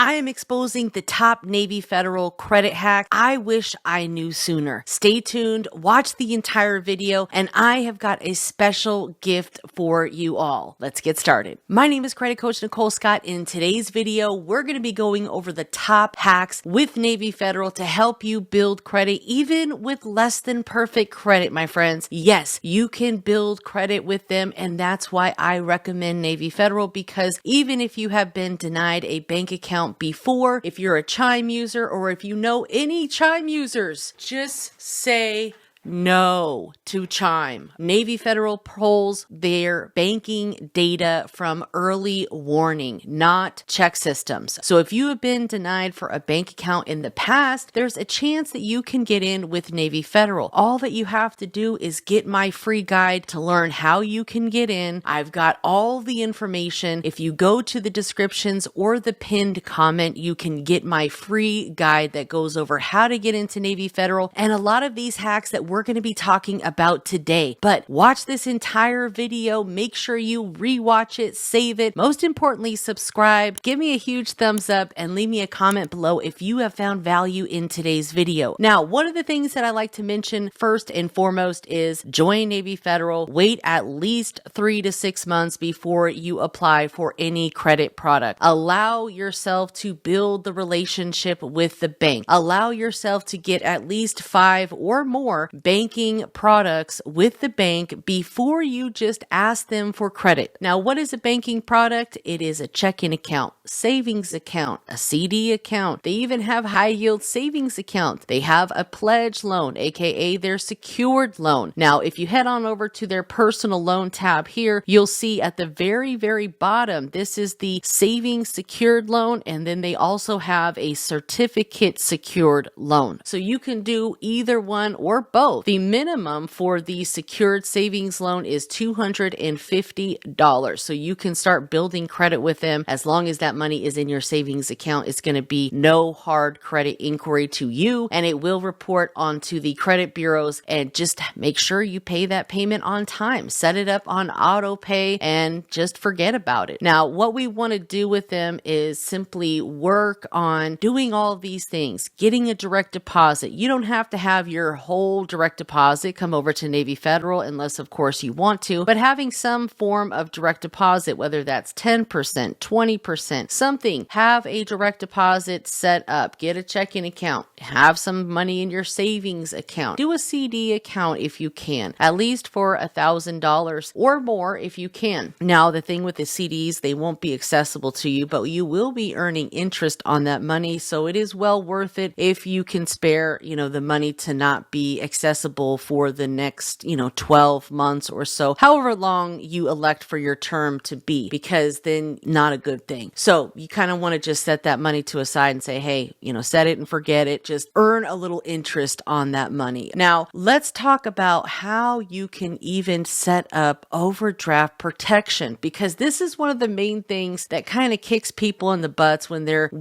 I am exposing the top Navy Federal credit hack I wish I knew sooner. Stay tuned, watch the entire video, and I have got a special gift for you all. Let's get started. My name is Credit Coach Nicole Scott. In today's video, we're going to be going over the top hacks with Navy Federal to help you build credit even with less than perfect credit, my friends. Yes, you can build credit with them, and that's why I recommend Navy Federal, because even if you have been denied a bank account before, if you're a Chime user or if you know any Chime users, just say no to Chime. Navy Federal pulls their banking data from early warning, not check systems. So if you have been denied for a bank account in the past, there's a chance that you can get in with Navy Federal. All that you have to do is get my free guide to learn how you can get in. I've got all the information. If you go to the descriptions or the pinned comment, you can get my free guide that goes over how to get into Navy Federal and a lot of these hacks that we're going to be talking about today. But watch this entire video, make sure you rewatch it, save it. Most importantly, subscribe, give me a huge thumbs up, and leave me a comment below if you have found value in today's video. Now, one of the things that I like to mention first and foremost is join Navy Federal. Wait at least 3 to 6 months before you apply for any credit product. Allow yourself to build the relationship with the bank. Allow yourself to get at least 5 or more banking products with the bank before you just ask them for credit. Now, what is a banking product? It is a checking account, savings account, a CD account. They even have high yield savings account. They have a pledge loan, aka their secured loan. Now, if you head on over to their personal loan tab here, you'll see at the very, very bottom, this is the savings secured loan, and then they also have a certificate secured loan. So you can do either one or both. The minimum for the secured savings loan is $250. So you can start building credit with them as long as that money is in your savings account. It's going to be no hard credit inquiry to you, and it will report onto the credit bureaus. And just make sure you pay that payment on time. Set it up on auto pay and just forget about it. Now, what we want to do with them is simply work on doing all of these things, getting a direct deposit. You don't have to have your whole direct deposit come over to Navy Federal unless, of course, you want to, but having some form of direct deposit, whether that's 10%, 20%, something, have a direct deposit set up, get a checking account, have some money in your savings account, do a CD account if you can, at least for $1,000 or more if you can. Now, the thing with the CDs, they won't be accessible to you, but you will be earning interest on that money. So it is well worth it if you can spare, the money to not be accessible for the next, 12 months or so, however long you elect for your term to be, because then not a good thing. So you kind of want to just set that money to aside and say, hey, set it and forget it. Just earn a little interest on that money. Now, let's talk about how you can even set up overdraft protection, because this is one of the main things that kind of kicks people in the butts when they're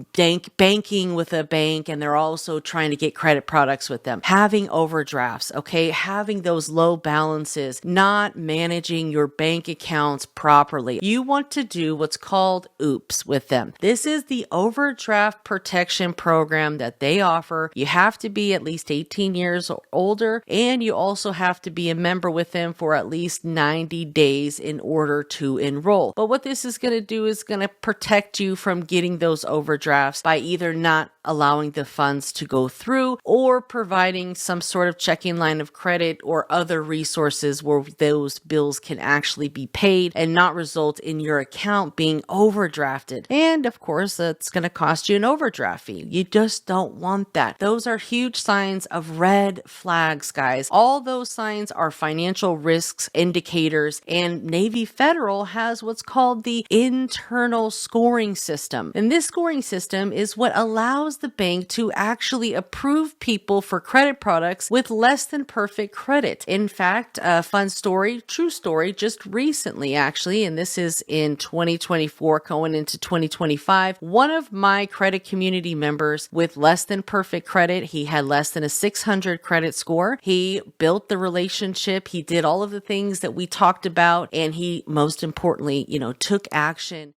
banking with a bank and they're also trying to get credit products with them. Having overdrafts, okay? Having those low balances, not managing your bank accounts properly. You want to do what's called OOPS with them. This is the overdraft protection program that they offer. You have to be at least 18 years or older, and you also have to be a member with them for at least 90 days in order to enroll. But what this is going to do is going to protect you from getting those overdrafts by either not allowing the funds to go through or providing some sort of checking line of credit or other resources where those bills can actually be paid and not result in your account being overdrafted. And of course, that's going to cost you an overdraft fee. You just don't want that. Those are huge signs of red flags, guys. All those signs are financial risks indicators, and Navy Federal has what's called the internal scoring system. And this scoring system is what allows the bank to actually approve people for credit products with less than perfect credit. In fact, a fun story, true story, just recently actually, and this is in 2024 going into 2025, one of my credit community members with less than perfect credit, he had less than a 600 credit score. He built the relationship. He did all of the things that we talked about, and he most importantly, took action.